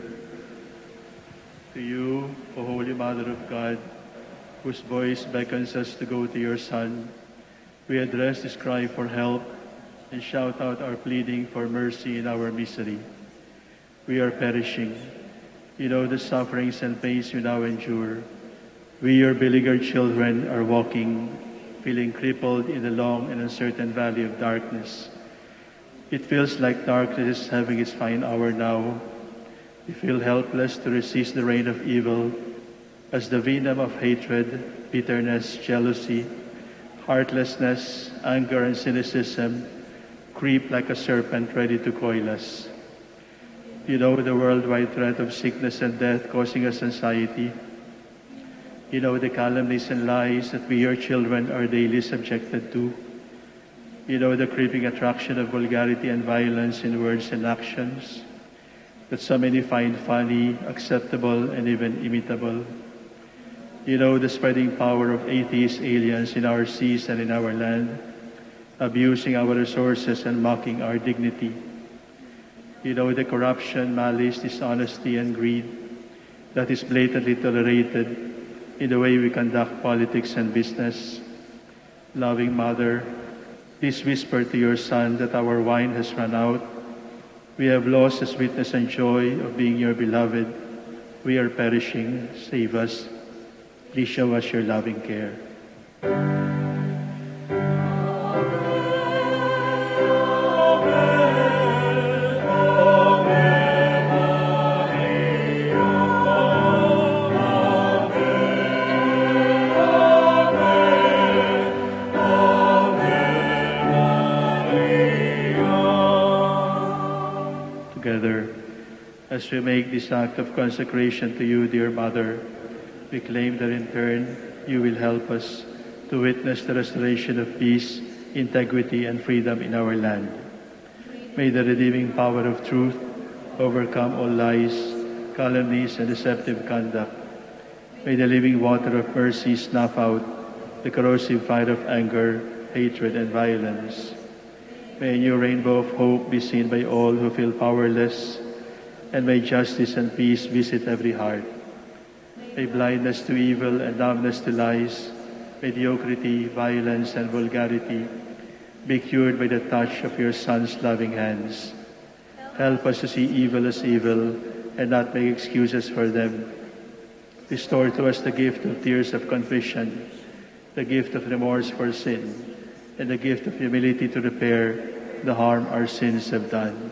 to you, O Holy Mother of God, whose voice beckons us to go to your Son, we address this cry for help and shout out our pleading for mercy in our misery. We are perishing. You know the sufferings and pains you now endure. We, your beleaguered children, are walking, feeling crippled in the long and uncertain valley of darkness. It feels like darkness is having its fine hour now. We feel helpless to resist the reign of evil as the venom of hatred, bitterness, jealousy, heartlessness, anger, and cynicism creep like a serpent ready to coil us. You know the worldwide threat of sickness and death causing us anxiety. You know the calumnies and lies that we, your children, are daily subjected to. You know the creeping attraction of vulgarity and violence in words and actions that so many find funny, acceptable, and even imitable. You know the spreading power of atheist aliens in our seas and in our land, abusing our resources and mocking our dignity. You know the corruption, malice, dishonesty, and greed that is blatantly tolerated in the way we conduct politics and business. Loving Mother, please whisper to your Son that our wine has run out. We have lost the sweetness and joy of being your beloved. We are perishing. Save us. Please show us your loving care. As we make this act of consecration to you, dear Mother, we claim that in turn you will help us to witness the restoration of peace, integrity, and freedom in our land. May the redeeming power of truth overcome all lies, calumnies, and deceptive conduct. May the living water of mercy snuff out the corrosive fire of anger, hatred, and violence. May a new rainbow of hope be seen by all who feel powerless, and may justice and peace visit every heart. May blindness to evil and numbness to lies, mediocrity, violence, and vulgarity be cured by the touch of your Son's loving hands. Help us to see evil as evil and not make excuses for them. Restore to us the gift of tears of contrition, the gift of remorse for sin, and the gift of humility to repair the harm our sins have done.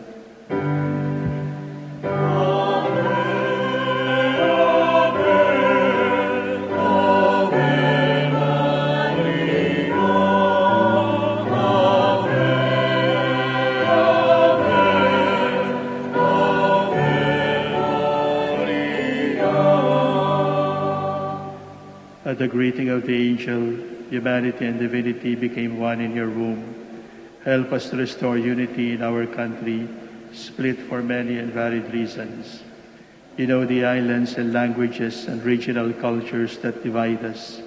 At the greeting of the angel, humanity and divinity became one in your womb. Help us to restore unity in our country, split for many and varied reasons. You know the islands and languages and regional cultures that divide us.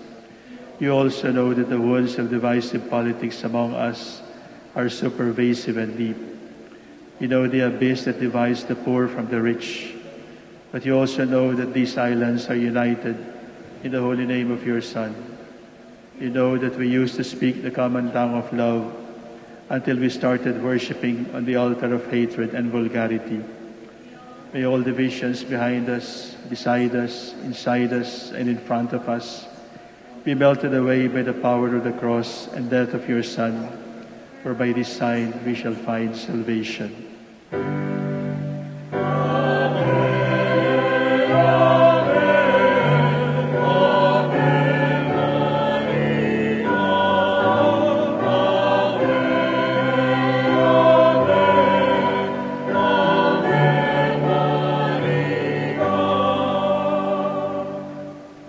You also know that the wounds of divisive politics among us are so pervasive and deep. You know the abyss that divides the poor from the rich. But you also know that these islands are united in the holy name of your Son. You know that we used to speak the common tongue of love until we started worshiping on the altar of hatred and vulgarity. May all divisions behind us, beside us, inside us, and in front of us be melted away by the power of the cross and death of your Son, for by this sign we shall find salvation.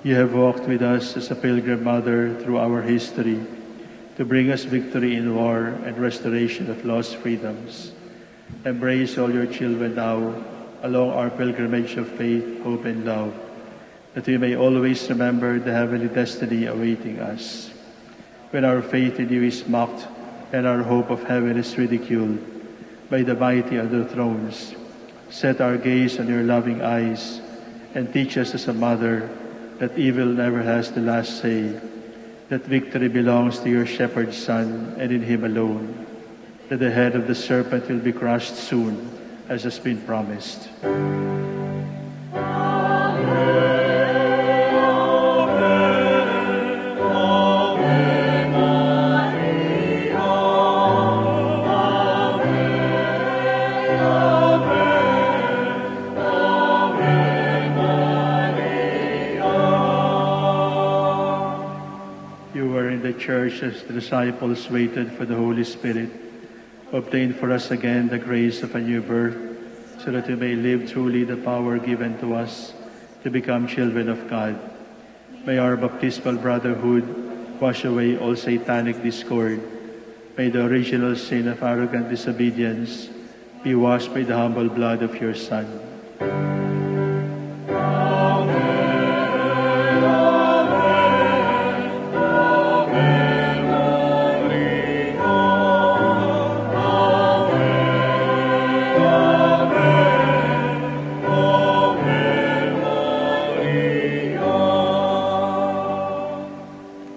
You have walked with us as a pilgrim mother through our history to bring us victory in war and restoration of lost freedoms. Embrace all your children now along our pilgrimage of faith, hope, and love, that we may always remember the heavenly destiny awaiting us. When our faith in you is mocked and our hope of heaven is ridiculed by the mighty on their thrones, set our gaze on your loving eyes and teach us as a mother that evil never has the last say, that victory belongs to your shepherd Son and in him alone, that the head of the serpent will be crushed soon, as has been promised. Church, as the disciples waited for the Holy Spirit, obtain for us again the grace of a new birth, so that we may live truly the power given to us to become children of God. May our baptismal brotherhood wash away all satanic discord. May the original sin of arrogant disobedience be washed by the humble blood of your Son.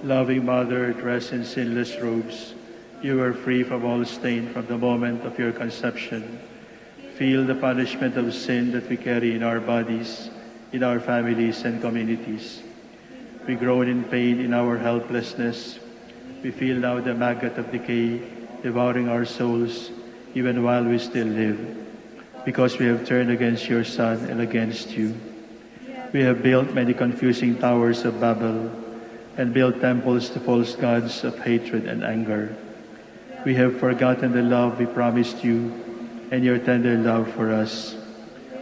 Loving Mother, dressed in sinless robes, you are free from all stain from the moment of your conception. Feel the punishment of sin that we carry in our bodies, in our families and communities. We groan in pain in our helplessness. We feel now the maggot of decay devouring our souls, even while we still live, because we have turned against your Son and against you. We have built many confusing towers of Babel, and built temples to false gods of hatred and anger. We have forgotten the love we promised you and your tender love for us.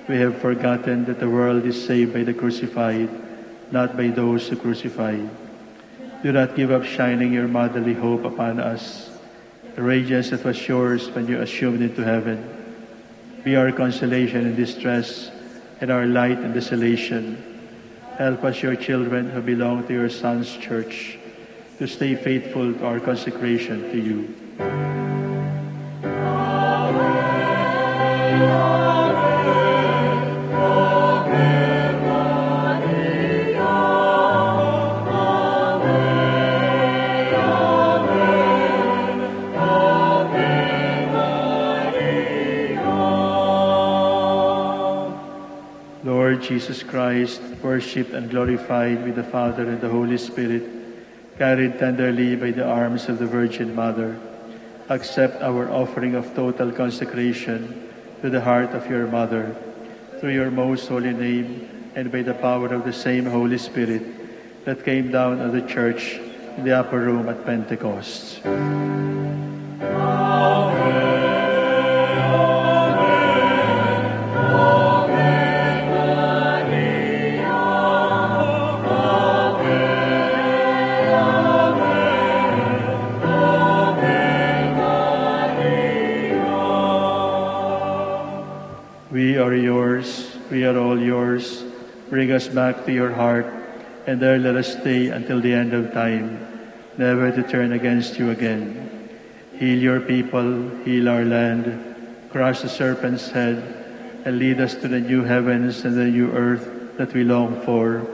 we have forgotten that the world is saved by the crucified, not by those who crucify. Do not give up shining your motherly hope upon us, the radiance that was yours when you assumed into heaven. Be our consolation in distress and our light in desolation. Help us, your children who belong to your Son's church, to stay faithful to our consecration to you. Lord Jesus Christ, worshipped and glorified with the Father and the Holy Spirit, carried tenderly by the arms of the Virgin Mother, accept our offering of total consecration to the heart of your Mother, through your most holy name and by the power of the same Holy Spirit that came down on the Church in the upper room at Pentecost. We are yours, we are all yours. Bring us back to your heart, and there let us stay until the end of time, never to turn against you again. Heal your people, heal our land, crush the serpent's head, and lead us to the new heavens and the new earth that we long for,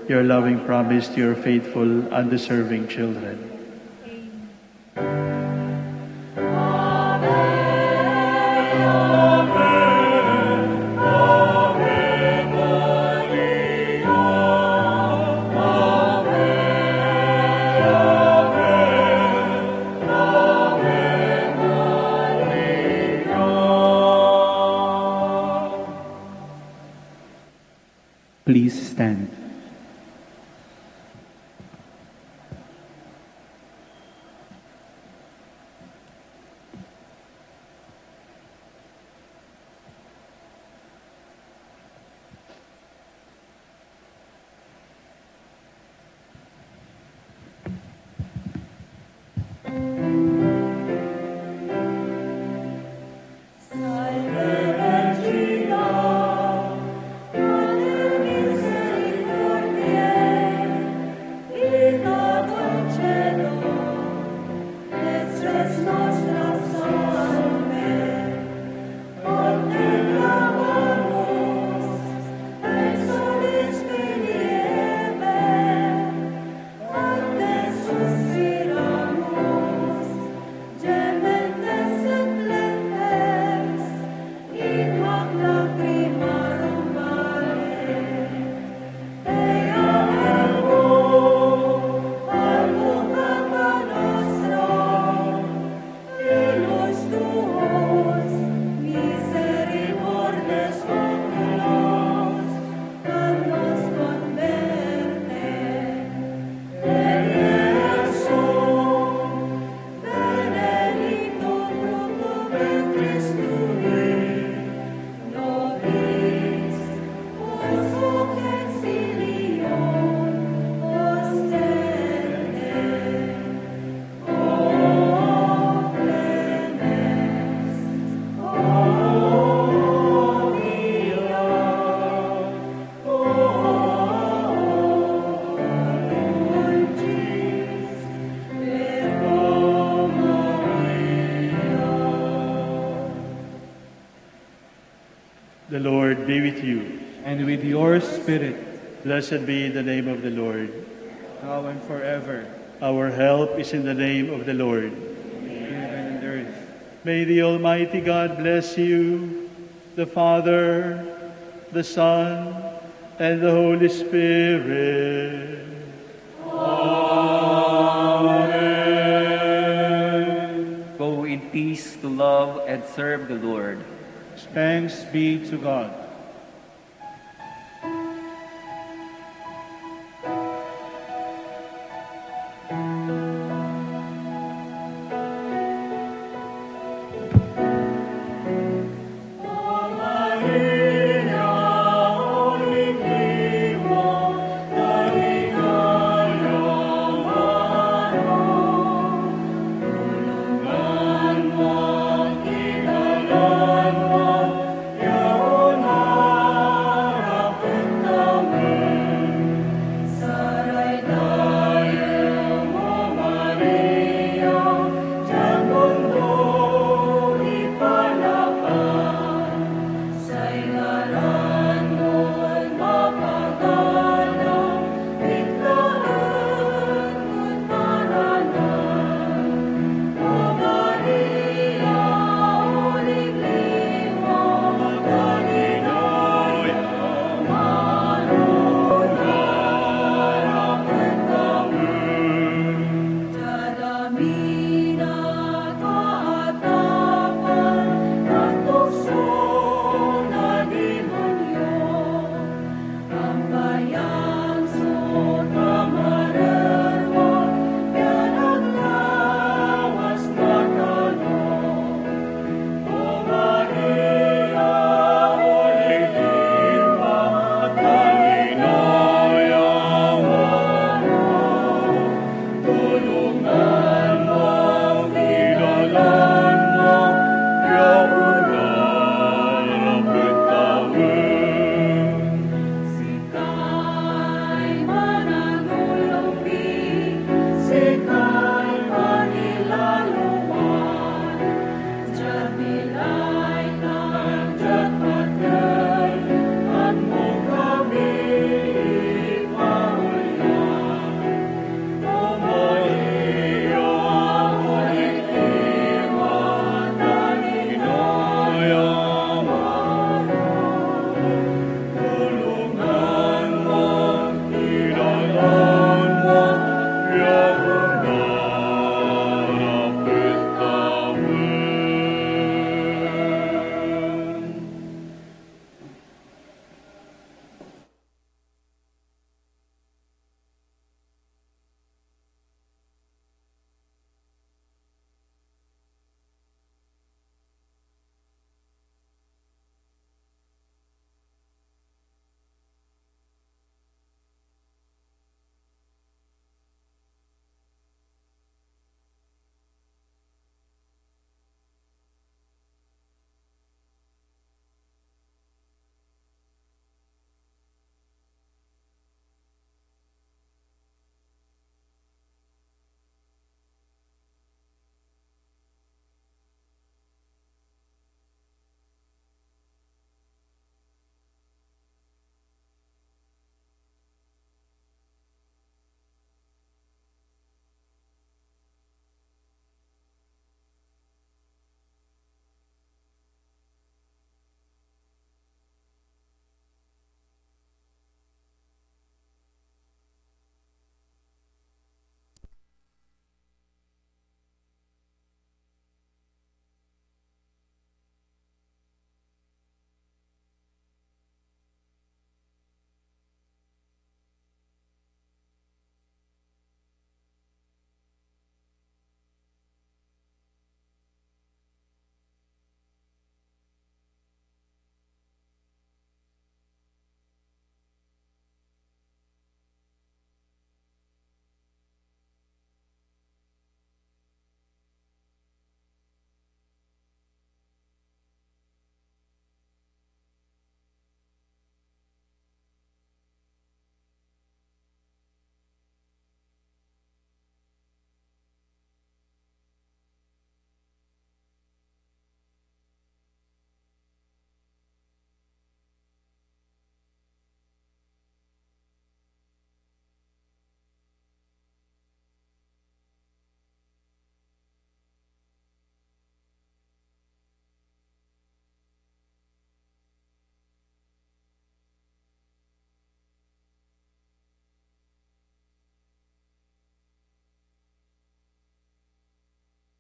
your loving promise to your faithful, undeserving children. Please stand. The Lord be with you. And with your spirit, Blessed be the name of the Lord. now and forever, Our help is in the name of the Lord. heaven and earth. May the Almighty God bless you, the Father, the Son, and the Holy Spirit. Go in peace to love and serve the Lord. Thanks be to God.